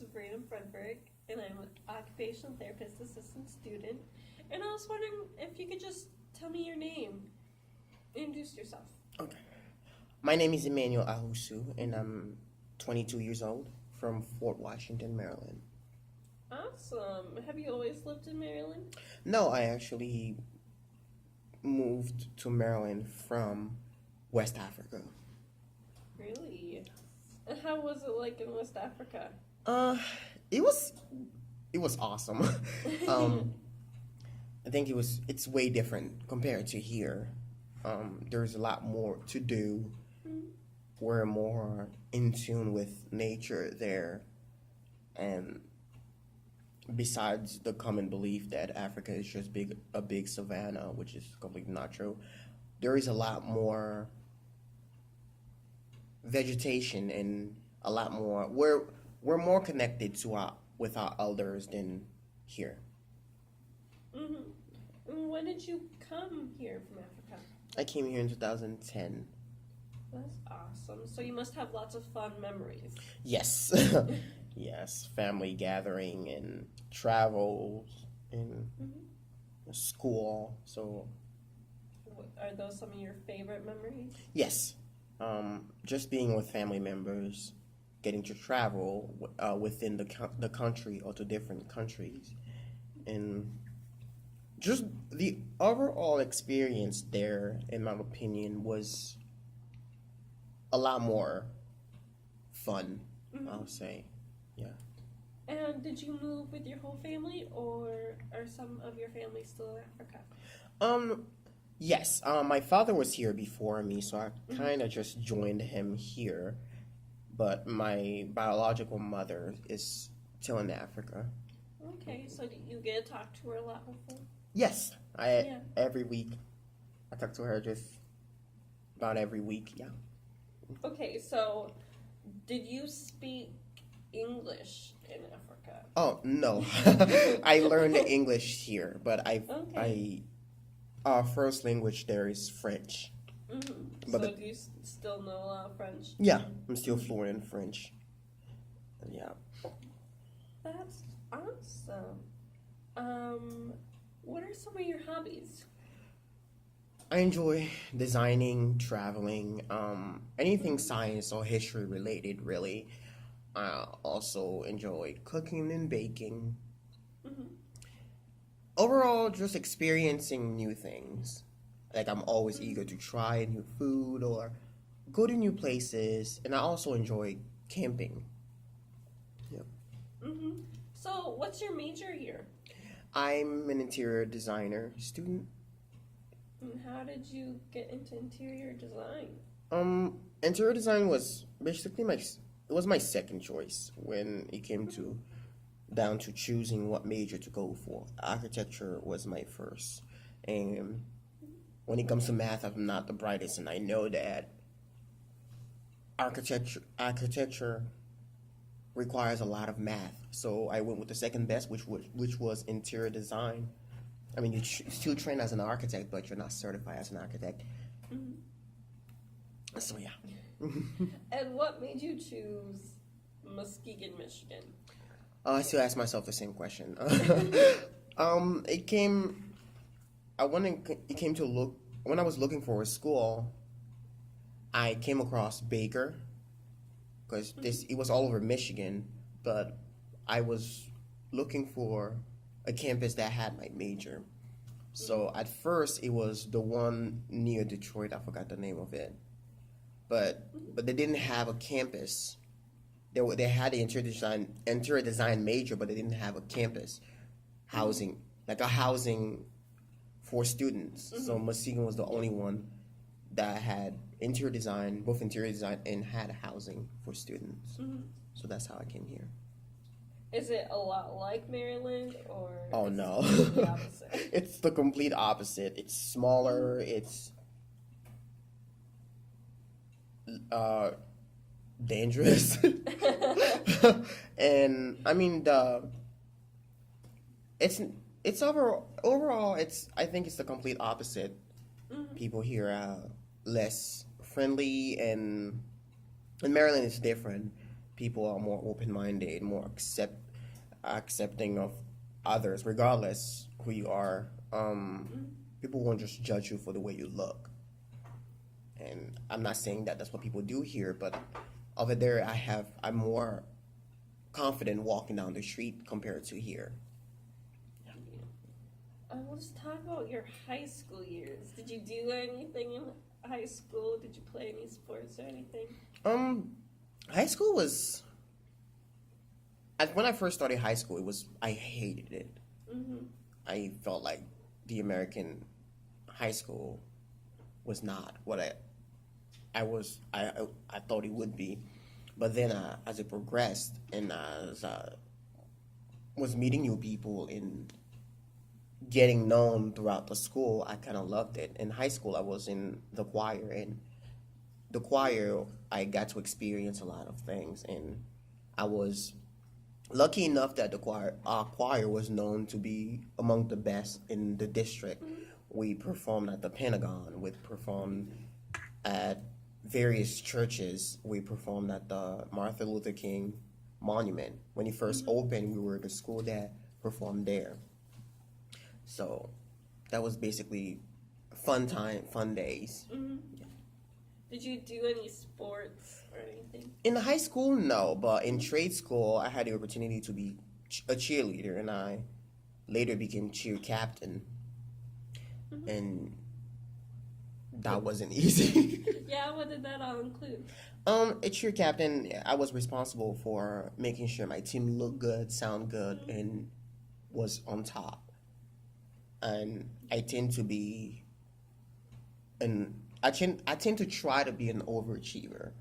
is Brina and I'm an occupational therapist assistant student. And I was wondering if you could just tell me your name, introduce yourself. Okay. My name is Emmanuel Ahusu, and I'm 22 years old from Fort Washington, Maryland. Awesome. Have you always lived in Maryland? No, I actually moved to Maryland from West Africa. Really? And how was it like in West Africa? It was awesome. I think it's way different compared to here. There's a lot more to do. We're more in tune with nature there, and besides the common belief that Africa is just a big savanna, which is completely not true, there is a lot more vegetation and a lot more. We're more connected with our elders than here. Mm-hmm. When did you come here from Africa? I came here in 2010. That's awesome. So you must have lots of fun memories. Yes. Yes, family gathering and travels and school. So, are those some of your favorite memories? yes, just being with family members, getting to travel within the country or to different countries, and just the overall experience there, in my opinion, was a lot more fun. I'll say. Yeah. And did you move with your whole family, or are some of your family still in Africa? Yes. My father was here before me, so I kind of just joined him here. But my biological mother is still in Africa. Okay, so do you get to talk to her a lot before? Yes. Every week. I talk to her just about every week. Yeah. Okay, so did you speak English in Africa? Oh no, I learned English here, but our first language there is French. Mm-hmm. But so do you still know a lot of French? Yeah, I'm still fluent in French. Yeah. That's awesome. What are some of your hobbies? I enjoy designing, traveling, anything science or history related, really. I also enjoy cooking and baking. Overall, just experiencing new things. Like, I'm always eager to try new food or go to new places, and I also enjoy camping. Yeah. So, what's your major here? I'm an interior designer student. And how did you get into interior design? Interior design was basically my second choice when it came down to choosing what major to go for. Architecture was my first, and when it comes to math, I'm not the brightest, and I know that architecture requires a lot of math. So I went with the second best, which was interior design. I mean, you still train as an architect, but you're not certified as an architect. So yeah. And what made you choose Muskegon, Michigan? I still ask myself the same question. When I was looking for a school, I came across Baker because it was all over Michigan, but I was looking for a campus that had my major. So at first it was the one near Detroit. I forgot the name of it, but they didn't have a campus. They had the interior design major, but they didn't have a campus housing, like a housing for students. So Muskegon was the only one that had both interior design and had housing for students. So that's how I came here. Is it a lot like Maryland, or? Oh no, the opposite? It's the complete opposite. It's smaller. It's dangerous. And I mean it's overall I think it's the complete opposite. People here are less friendly, and in Maryland it's different. people are more open-minded, more accepting of others, regardless who you are. People won't just judge you for the way you look. And I'm not saying that that's what people do here, but over there, I'm more confident walking down the street compared to here. Let's talk about your high school years. Did you do anything in high school? Did you play any sports or anything? High school was. When I first started high school, I hated it. I felt like the American high school was not what I thought it would be. But then as it progressed and as I was meeting new people and getting known throughout the school, I kind of loved it. In high school, I was in the choir, and the choir, I got to experience a lot of things, and I was lucky enough that our choir was known to be among the best in the district. We performed at the Pentagon. We performed at various churches. We performed at the Martin Luther King Monument. When it first opened, we were the school that performed there. So that was basically fun days. Did you do any sports or anything? In high school, no, but in trade school, I had the opportunity to be a cheerleader, and I later became cheer captain. And that wasn't easy. Yeah, what did that all include? A cheer captain, I was responsible for making sure my team looked good, sound good, and was on top. And I tend to be I tend to try to be an overachiever,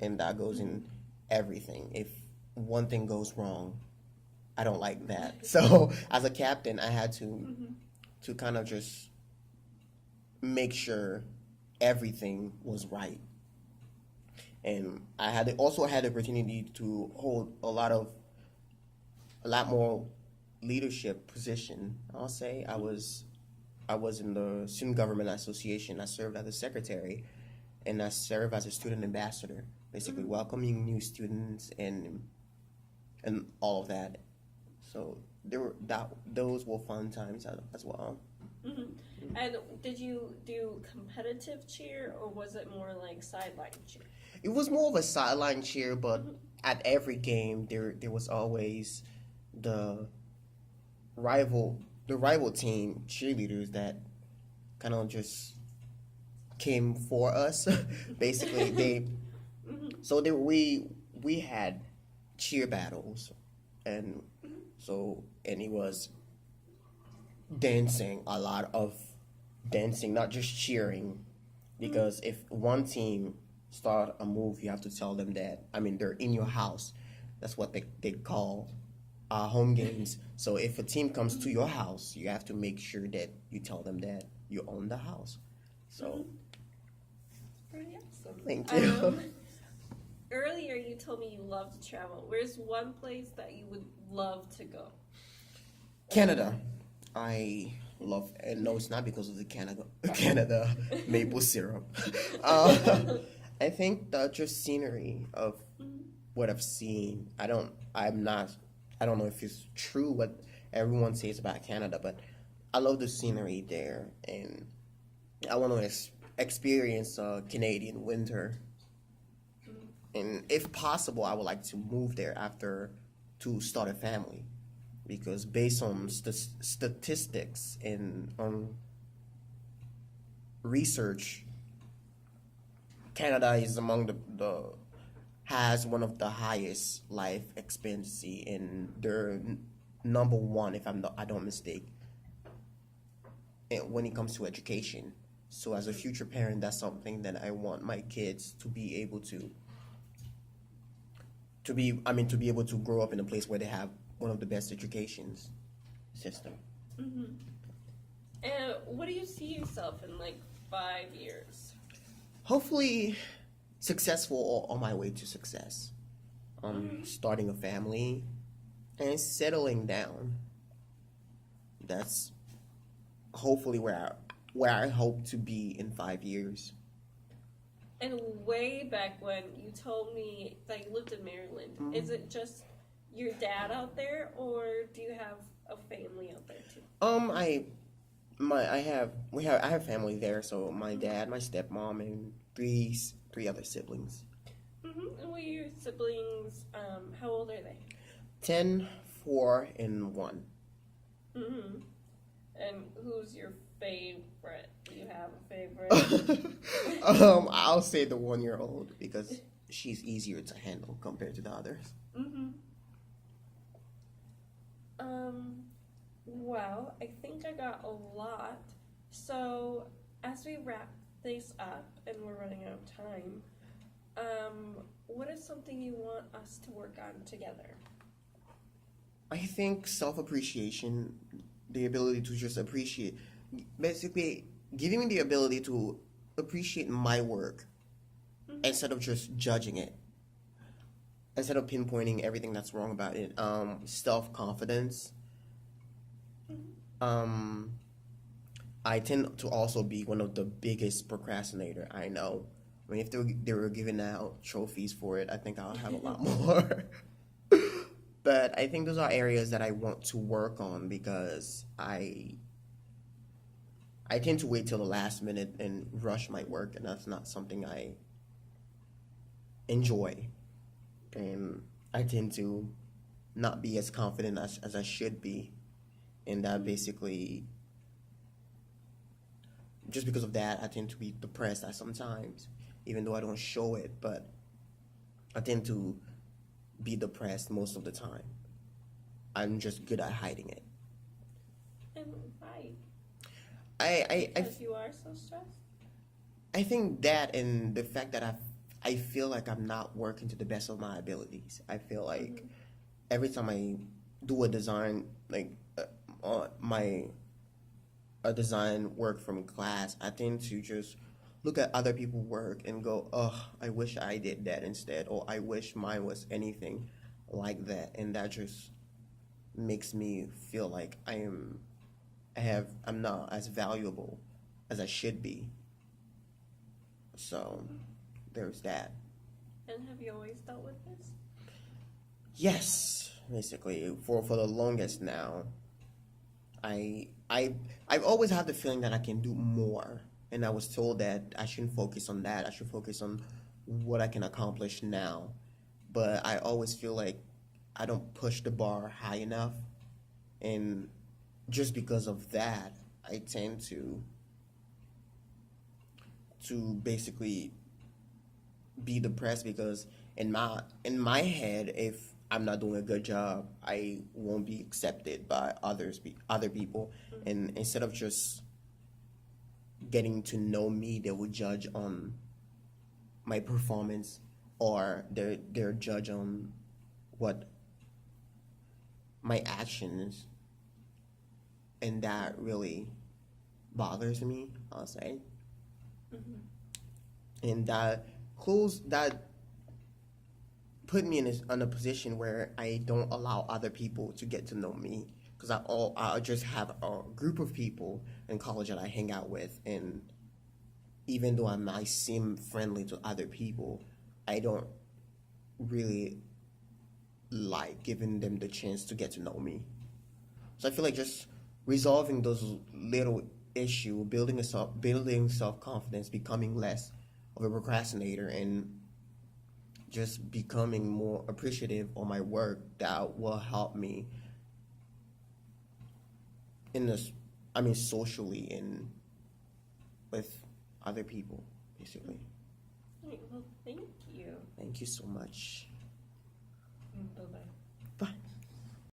and that goes in everything. If one thing goes wrong, I don't like that. So as a captain, I had to kind of just make sure everything was right. And I also had the opportunity to hold a lot more leadership position. I'll say I was in the Student Government Association. I served as a secretary, and I served as a student ambassador, basically welcoming new students and all of that. So those were fun times as well. And did you do competitive cheer, or was it more like sideline cheer? It was more of a sideline cheer, but at every game there was always the rival team cheerleaders that kind of just came for us. Basically, we had cheer battles, and it was dancing, a lot of dancing, not just cheering, because if one team start a move, you have to tell them that. I mean, they're in your house. That's what they call home games. So if a team comes to your house, you have to make sure that you tell them that you own the house. So, Pretty awesome. Thank you. Earlier, you told me you love to travel. Where's one place that you would love to go? Canada. I love, and no, it's not because of the Canada maple syrup. I think the just scenery of what I've seen. I don't know if it's true what everyone says about Canada, but I love the scenery there, and I want to experience Canadian winter. And if possible, I would like to move there to start a family, because based on statistics and research, Canada is among has one of the highest life expectancy, and they're number one, if I don't mistake, when it comes to education. So as a future parent, that's something that I want my kids to be able to be able to grow up in a place where they have one of the best education system. And what do you see yourself in like 5 years? Hopefully successful or on my way to success. Starting a family and settling down. That's hopefully where I hope to be in 5 years. And way back when you told me that you lived in Maryland, is it just your dad out there, or do you have a family out there too? I have family there. So my dad, my stepmom, and three other siblings. And what are your siblings? How old are they? 10, 4, and 1. And who's your favorite? Do you have a favorite? I'll say the 1-year-old because she's easier to handle compared to the others. Well, I think I got a lot. So, as we wrap this up, and we're running out of time, what is something you want us to work on together? I think self-appreciation, the ability to just appreciate, basically giving me the ability to appreciate my work instead of just judging it, instead of pinpointing everything that's wrong about it. Self-confidence. I tend to also be one of the biggest procrastinator I know. I mean, if they were giving out trophies for it, I think I'll have a lot more. But I think those are areas that I want to work on because I tend to wait till the last minute and rush my work, and that's not something I enjoy. And I tend to not be as confident as I should be. And that basically, just because of that, I tend to be depressed at sometimes, even though I don't show it, but I tend to be depressed most of the time. I'm just good at hiding it. And why? Because you are so stressed? I think that and the fact that I feel like I'm not working to the best of my abilities. I feel like every time I do a design, like a design work from class, I tend to just look at other people's work and go, oh, I wish I did that instead, or I wish mine was anything like that, and that just makes me feel like I'm not as valuable as I should be. So there's that. And have you always dealt with this? Yes, basically for the longest now. I've always had the feeling that I can do more, and I was told that I shouldn't focus on that. I should focus on what I can accomplish now. But I always feel like I don't push the bar high enough, and just because of that, I tend to basically be depressed because in my head, if I'm not doing a good job, I won't be accepted by other people, and instead of just getting to know me, they will judge on my performance, or they're judge on what my actions, and that really bothers me, I'll say. And that put me in a position where I don't allow other people to get to know me, because I just have a group of people in college that I hang out with, and even though I might seem friendly to other people, I don't really like giving them the chance to get to know me. So I feel like just resolving those little issue, building self-confidence, becoming less of a procrastinator, and just becoming more appreciative of my work, that will help me in this, socially and with other people, basically. Well, thank you. Thank you so much. Bye-bye. Bye.